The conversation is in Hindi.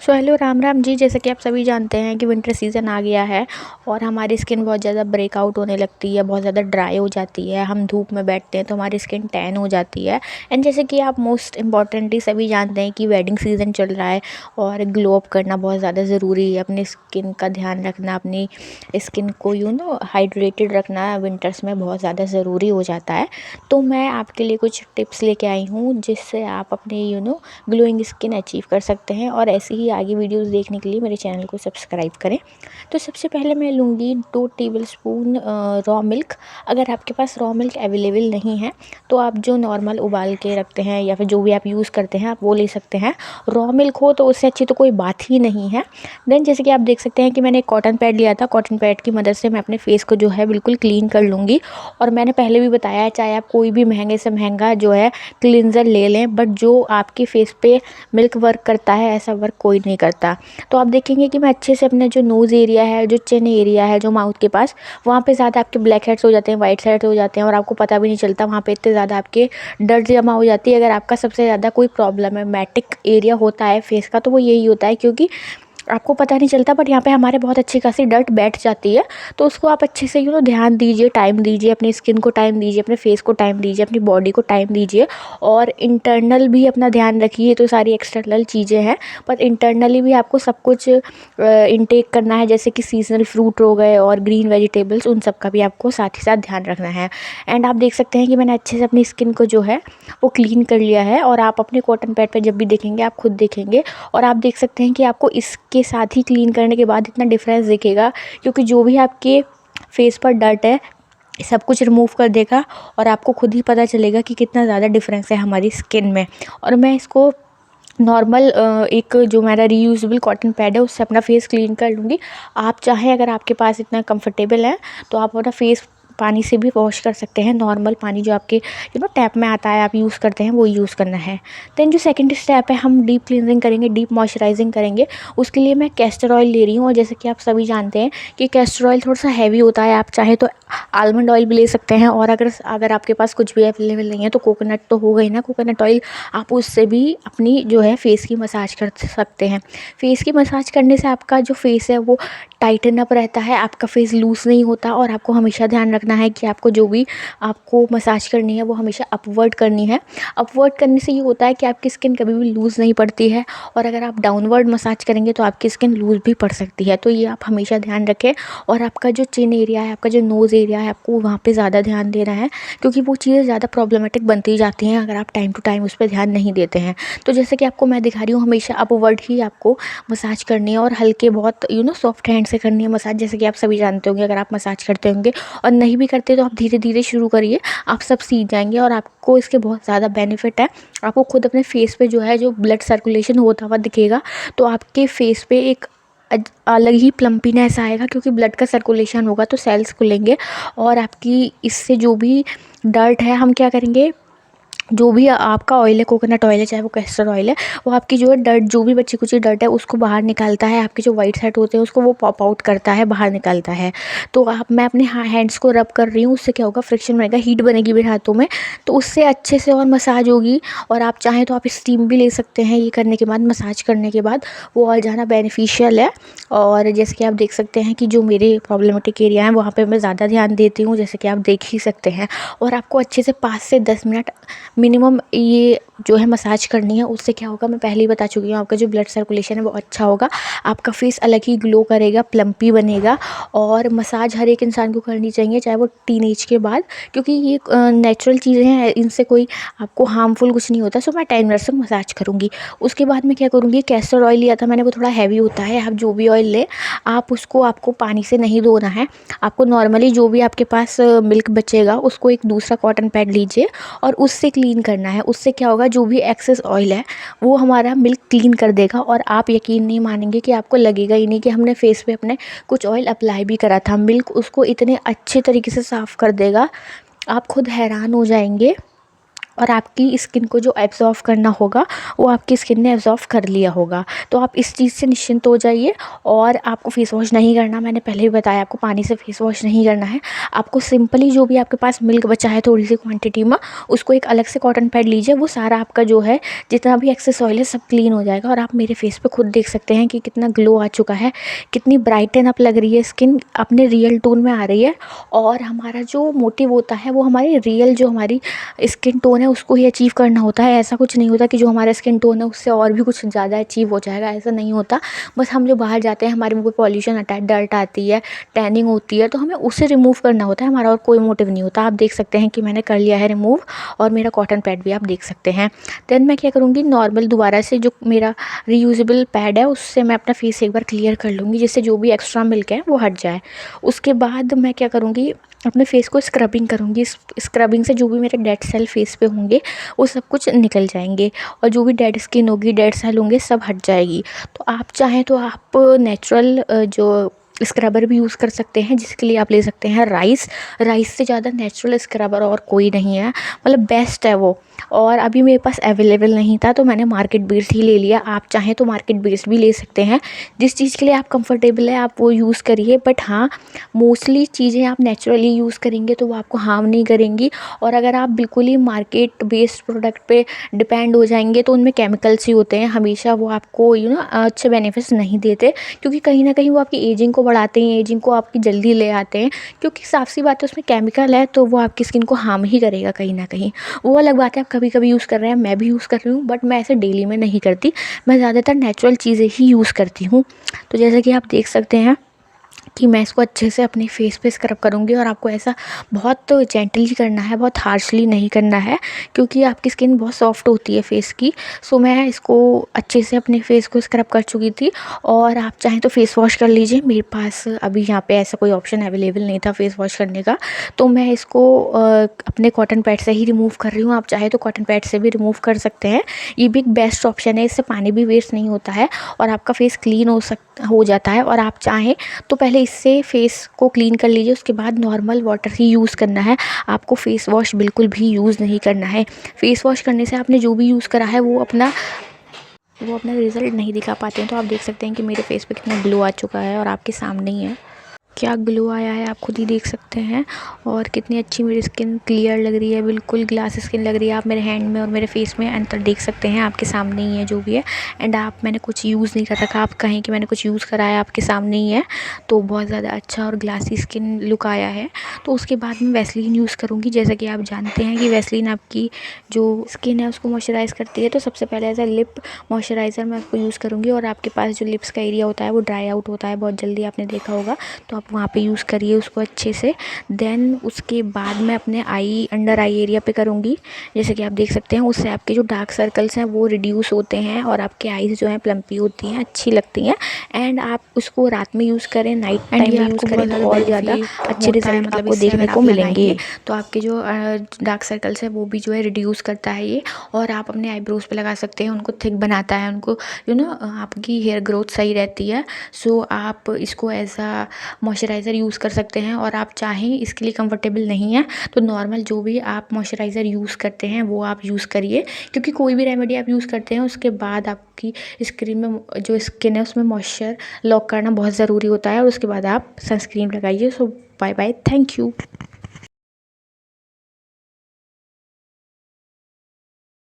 So hello Ram Ram ji. जैसे कि आप सभी जानते हैं कि विंटर सीज़न आ गया है और हमारी स्किन बहुत ज़्यादा ब्रेकआउट होने लगती है, बहुत ज़्यादा ड्राई हो जाती है। हम धूप में बैठते हैं तो हमारी स्किन टैन हो जाती है। एंड जैसे कि आप मोस्ट इम्पॉर्टेंटली सभी जानते हैं कि वेडिंग सीज़न चल रहा है और ग्लो अप करना बहुत ज़्यादा ज़रूरी है। अपनी स्किन का ध्यान रखना, अपनी स्किन को हाइड्रेटेड रखना विंटर्स में बहुत ज़्यादा ज़रूरी हो जाता है। तो मैं आपके लिए कुछ टिप्स लेके आई हूँ जिससे आप अपने ग्लोइंग स्किन अचीव कर सकते हैं। और ऐसे ही आगे वीडियोस देखने के लिए मेरे चैनल को सब्सक्राइब करें। तो सबसे पहले मैं लूँगी 2 टेबलस्पून रॉ मिल्क। अगर आपके पास रॉ मिल्क अवेलेबल नहीं है तो आप जो नॉर्मल उबाल के रखते हैं या फिर जो भी आप यूज़ करते हैं आप वो ले सकते हैं। रॉ मिल्क हो तो उससे अच्छी तो कोई बात ही नहीं है। देन जैसे कि आप देख सकते हैं कि मैंने एक कॉटन पैड लिया था। कॉटन पैड की मदद से मैं अपने फेस को जो है बिल्कुल क्लीन कर लूँगी। और मैंने पहले भी बताया है, चाहे आप कोई भी महंगे से महंगा जो है क्लींजर ले लें, बट जो आपके फेस पे मिल्क वर्क करता है ऐसा वर्क कोई नहीं करता। तो आप देखेंगे कि मैं अच्छे से अपना जो नोज़ एरिया है, जो चिन एरिया है, जो माउथ के पास, वहाँ पे ज़्यादा आपके ब्लैक हेड्स हो जाते हैं, वाइट हेड्स हो जाते हैं और आपको पता भी नहीं चलता। वहाँ पे इतने ज़्यादा आपके डर्ट जमा हो जाती है। अगर आपका सबसे ज़्यादा कोई प्रॉब्लमेटिक एरिया होता है फेस का तो वो यही होता है, क्योंकि आपको पता नहीं चलता बट यहाँ पे हमारे बहुत अच्छी खासी डर्ट बैठ जाती है। तो उसको आप अच्छे से ध्यान दीजिए, टाइम दीजिए, अपनी स्किन को टाइम दीजिए, अपने फेस को टाइम दीजिए, अपनी बॉडी को टाइम दीजिए। और इंटरनल भी अपना ध्यान रखिए। तो सारी एक्सटर्नल चीज़ें हैं पर इंटरनली भी आपको सब कुछ इनटेक करना है, जैसे कि सीजनल फ्रूट हो गए और ग्रीन वेजिटेबल्स, उन सब का भी आपको साथ ही साथ ध्यान रखना है। एंड आप देख सकते हैं कि मैंने अच्छे से अपनी स्किन को जो है वो क्लीन कर लिया है। और आप अपने कॉटन पैड पे जब भी देखेंगे आप खुद देखेंगे और आप देख सकते हैं कि आपको इसके साथ ही क्लीन करने के बाद इतना डिफरेंस दिखेगा, क्योंकि जो भी आपके फेस पर डर्ट है सब कुछ रिमूव कर देगा और आपको खुद ही पता चलेगा कि कितना ज़्यादा डिफरेंस है हमारी स्किन में। और मैं इसको नॉर्मल एक जो मेरा रीयूजेबल कॉटन पैड है उससे अपना फेस क्लीन कर लूँगी। आप चाहें, अगर आपके पास इतना कंफर्टेबल है तो आप अपना फेस पानी से भी वॉश कर सकते हैं। नॉर्मल पानी जो आपके टैप में आता है आप यूज़ करते हैं वो यूज़ करना है। देन जो सेकंड स्टेप है, हम डीप क्लींजिंग करेंगे, डीप मॉइस्चराइजिंग करेंगे। उसके लिए मैं कैस्टर ऑयल ले रही हूँ और जैसे कि आप सभी जानते हैं कि कैस्टर ऑयल थोड़ा सा हैवी होता है। आप चाहे तो आलमंड ऑयल भी ले सकते हैं और अगर अगर आपके पास कुछ भी अवेलेबल नहीं है तो कोकोनट तो हो गई ना, कोकोनट ऑयल, आप उससे भी अपनी जो है फेस की मसाज कर सकते हैं। फेस की मसाज करने से आपका जो फेस है वो टाइटन अप रहता है, आपका फेस लूज़ नहीं होता। और आपको हमेशा ध्यान रखना है कि आपको जो भी आपको मसाज करनी है वो हमेशा अपवर्ड करनी है। अपवर्ड करने से ये होता है कि आपकी स्किन कभी भी लूज़ नहीं पड़ती है और अगर आप डाउनवर्ड मसाज करेंगे तो आपकी स्किन लूज़ भी पड़ सकती है। तो ये आप हमेशा ध्यान रखें। और आपका जो चिन एरिया है, आपका जो नोज़ एरिया है, आपको वहाँ पे ज़्यादा ध्यान देना है, क्योंकि वो चीज़ें ज़्यादा प्रॉब्लमेटिक बनती जाती हैं अगर आप टाइम टू टाइम उस पर ध्यान नहीं देते हैं। तो जैसे कि आपको मैं दिखा रही हूँ, हमेशा अपवर्ड ही आपको मसाज करनी है और हल्के बहुत सॉफ्ट हैंड से करनी है मसाज। जैसे कि आप सभी जानते होंगे, अगर आप मसाज करते होंगे और नहीं भी करते तो आप धीरे धीरे शुरू करिए, आप सब सीख जाएंगे और आपको इसके बहुत ज़्यादा बेनिफिट है। आपको खुद अपने फेस पे जो है जो ब्लड सर्कुलेशन होता हुआ दिखेगा, तो आपके फेस पे एक अलग ही प्लम्पीनेस आएगा, क्योंकि ब्लड का सर्कुलेशन होगा तो सेल्स खुलेंगे और आपकी इससे जो भी डर्ट है, हम क्या करेंगे, जो भी आपका ऑयल है, कोकोनट ऑयल है चाहे वो कैस्टर ऑयल है, वो आपकी जो है डर्ट, जो भी बच्ची कुची डर्ट है उसको बाहर निकालता है। आपके जो वाइट सेट होते हैं उसको वो पॉप आउट करता है, बाहर निकालता है। तो मैं अपने हैंड्स को रब कर रही हूँ, उससे क्या होगा, फ्रिक्शन बनेगा, हीट बनेगी मेरे हाथों में, तो उससे अच्छे से और मसाज होगी। और आप चाहें तो आप स्टीम भी ले सकते हैं ये करने के बाद, मसाज करने के बाद, वो और ज़्यादा बेनिफिशियल है। और जैसे कि आप देख सकते हैं कि जो मेरे प्रॉब्लमेटिक एरिया है वहाँ पर मैं ज़्यादा ध्यान देती हूँ, जैसे कि आप देख ही सकते हैं। और आपको अच्छे से 5 से 10 मिनट मिनिमम ये जो है मसाज करनी है। उससे क्या होगा, मैं पहले ही बता चुकी हूँ, आपका जो ब्लड सर्कुलेशन है वो अच्छा होगा, आपका फेस अलग ही ग्लो करेगा, प्लम्पी बनेगा। और मसाज हर एक इंसान को करनी चाहिए, चाहे वो टीनेज के बाद, क्योंकि ये नेचुरल चीज़ें हैं, इनसे कोई आपको हार्मफुल कुछ नहीं होता। सो मैं 10 मिनट तक मसाज करूँगी। उसके बाद मैं क्या करूँगी, कैस्टर ऑयल लिया था मैंने, वो थोड़ा हैवी होता है। आप जो भी ऑयल लें आप उसको, आपको पानी से नहीं धोना है, आपको नॉर्मली जो भी आपके पास मिल्क बचेगा उसको एक दूसरा कॉटन पैड लीजिए और उससे क्लीन करना है। उससे क्या होगा, जो भी एक्सेस ऑयल है वो हमारा मिल्क क्लीन कर देगा और आप यकीन नहीं मानेंगे कि आपको लगेगा ही नहीं कि हमने फेस पे अपने कुछ ऑयल अप्लाई भी करा था। मिल्क उसको इतने अच्छे तरीके से साफ़ कर देगा, आप खुद हैरान हो जाएंगे। और आपकी स्किन को जो एब्ज़ॉर्ब करना होगा वो आपकी स्किन ने एब्ज़ॉर्ब कर लिया होगा। तो आप इस चीज़ से निश्चिंत हो जाइए। और आपको फेस वॉश नहीं करना, मैंने पहले ही बताया आपको पानी से फेस वॉश नहीं करना है। आपको सिंपली जो भी आपके पास मिल्क बचा है थोड़ी सी क्वांटिटी में, उसको एक अलग से कॉटन पैड लीजिए, वो सारा आपका जो है जितना भी एक्सेस ऑयल है सब क्लीन हो जाएगा। और आप मेरे फेस पे खुद देख सकते हैं कि कितना ग्लो आ चुका है, कितनी ब्राइटन अप लग रही है स्किन, अपने रियल टोन में आ रही है। और हमारा जो मोटिव होता है वो हमारी रियल जो हमारी स्किन टोन है उसको ही अचीव करना होता है। ऐसा कुछ नहीं होता कि जो हमारा स्किन टोन है उससे और भी कुछ ज़्यादा अचीव हो जाएगा, ऐसा नहीं होता। बस हम जो बाहर जाते हैं, हमारे मुँह पे पॉल्यूशन आता है, डर्ट आती है, टैनिंग होती है, तो हमें उसे रिमूव करना होता है, हमारा और कोई मोटिव नहीं होता। आप देख सकते हैं कि मैंने कर लिया है रिमूव, और मेरा कॉटन पैड भी आप देख सकते हैं। देन मैं क्या करूँगी, नॉर्मल दोबारा से जो मेरा रीयूजेबल पैड है उससे मैं अपना फेस एक बार क्लियर कर लूँगी, जिससे जो भी एक्स्ट्रा मिल्क है वो हट जाए। उसके बाद मैं क्या करूँगी, अपने फेस को स्क्रबिंग करूँगी। स्क्रबिंग से जो भी मेरे डेड सेल फेस पे होंगे वो सब कुछ निकल जाएंगे, और जो भी डेड स्किन होगी, डेड सेल होंगे, सब हट जाएगी। तो आप चाहें तो आप नेचुरल जो स्क्रबर भी यूज़ कर सकते हैं, जिसके लिए आप ले सकते हैं राइस। राइस से ज़्यादा नेचुरल स्क्रबर और कोई नहीं है, मतलब बेस्ट है वो। और अभी मेरे पास अवेलेबल नहीं था तो मैंने मार्केट बेस्ड ही ले लिया। आप चाहें तो मार्केट बेस्ड भी ले सकते हैं, जिस चीज़ के लिए आप कंफर्टेबल है आप वो यूज़ करिए। बट हाँ, मोस्टली चीज़ें आप नेचुरली यूज़ करेंगे तो वो आपको हार्म नहीं करेंगी। और अगर आप बिल्कुल ही मार्केट बेस्ड प्रोडक्ट पे डिपेंड हो जाएंगे तो उनमें केमिकल्स ही होते हैं हमेशा, वो आपको अच्छे बेनिफिट्स नहीं देते, क्योंकि कहीं ना कहीं वो आपकी एजिंग को बढ़ाते हैं, एजिंग को आपकी जल्दी ले आते हैं। क्योंकि साफ सी बात है उसमें केमिकल है, तो वो आपकी स्किन को हार्म ही करेगा कहीं ना कहीं। वो अलग बात है आप कभी कभी यूज़ कर रहे हैं, मैं भी यूज़ कर रही हूँ, बट मैं ऐसे डेली में नहीं करती। मैं ज़्यादातर नेचुरल चीज़ें ही यूज़ करती हूँ। तो जैसे कि आप देख सकते हैं कि मैं इसको अच्छे से अपने फेस पे स्क्रब करूँगी, और आपको ऐसा बहुत जेंटली करना है, बहुत हार्शली नहीं करना है, क्योंकि आपकी स्किन बहुत सॉफ्ट होती है फेस की। सो मैं इसको अच्छे से अपने फेस को स्क्रब कर चुकी थी। और आप चाहें तो फेस वॉश कर लीजिए, मेरे पास अभी यहाँ पे ऐसा कोई ऑप्शन अवेलेबल नहीं था फेस वॉश करने का, तो मैं इसको अपने कॉटन पैड से ही रिमूव कर रही हूँ। आप चाहे तो कॉटन पैड से भी रिमूव कर सकते हैं, ये भी एक बेस्ट ऑप्शन है, इससे पानी भी वेस्ट नहीं होता है और आपका फेस क्लीन हो जाता है। और आप चाहें तो पहले इससे फेस को क्लीन कर लीजिए, उसके बाद नॉर्मल वाटर ही यूज़ करना है, आपको फेस वॉश बिल्कुल भी यूज़ नहीं करना है। फेस वॉश करने से आपने जो भी यूज़ करा है वो अपना रिज़ल्ट नहीं दिखा पाते हैं। तो आप देख सकते हैं कि मेरे फेस पे कितना ग्लो आ चुका है, और आपके सामने ही है क्या ग्लो आया है, आप खुद ही देख सकते हैं। और कितनी अच्छी मेरी स्किन क्लियर लग रही है, बिल्कुल ग्लास स्किन लग रही है। आप मेरे हैंड में और मेरे फेस में अंतर देख सकते हैं, आपके सामने ही है जो भी है। एंड मैंने कुछ यूज़ नहीं कर रखा, आप कहें कि मैंने कुछ यूज़ करा है, आपके सामने ही है। तो बहुत ज़्यादा अच्छा और ग्लासी स्किन लुक आया है। तो उसके बाद मैं वैसलीन यूज़ करूँगी। जैसा कि आप जानते हैं कि वैसलीन आपकी जो स्किन है उसको मॉइस्चराइज़ करती है, तो सबसे पहले एज अ लिप मॉइस्चराइज़र मैं उसको यूज़ करूँगी। और आपके पास जो लिप्स का एरिया होता है वो ड्राई आउट होता है बहुत जल्दी, आपने देखा होगा, तो आप वहाँ पे यूज़ करिए उसको अच्छे से। देन उसके बाद मैं अपने अंडर आई एरिया पे करूँगी। जैसे कि आप देख सकते हैं, उससे आपके जो डार्क सर्कल्स हैं वो रिड्यूस होते हैं, और आपके आईज़ जो हैं प्लम्पी होती हैं, अच्छी लगती हैं। एंड आप उसको रात में यूज़ करें, नाइट टाइम में यूज़ करें तो और ज़्यादा अच्छे रिजल्ट आपको देखने को मिलेंगे। तो आपके जो डार्क सर्कल्स हैं वो भी जो है रिड्यूस करता है ये। और आप अपने आईब्रोज पे लगा सकते हैं, उनको थिक बनाता है, उनको आपकी हेयर ग्रोथ सही रहती है। सो आप इसको एज आ मॉइस्चराइज़र यूज़ कर सकते हैं। और आप चाहें इसके लिए कंफर्टेबल नहीं है तो नॉर्मल जो भी आप मॉइस्चराइज़र यूज़ करते हैं वो आप यूज़ करिए, क्योंकि कोई भी रेमेडी आप यूज़ करते हैं उसके बाद आपकी स्किन है उसमें मॉइस्चर लॉक करना बहुत ज़रूरी होता है, और उसके बाद आप सनस्क्रीन लगाइए। सो बाय बाय, थैंक यू।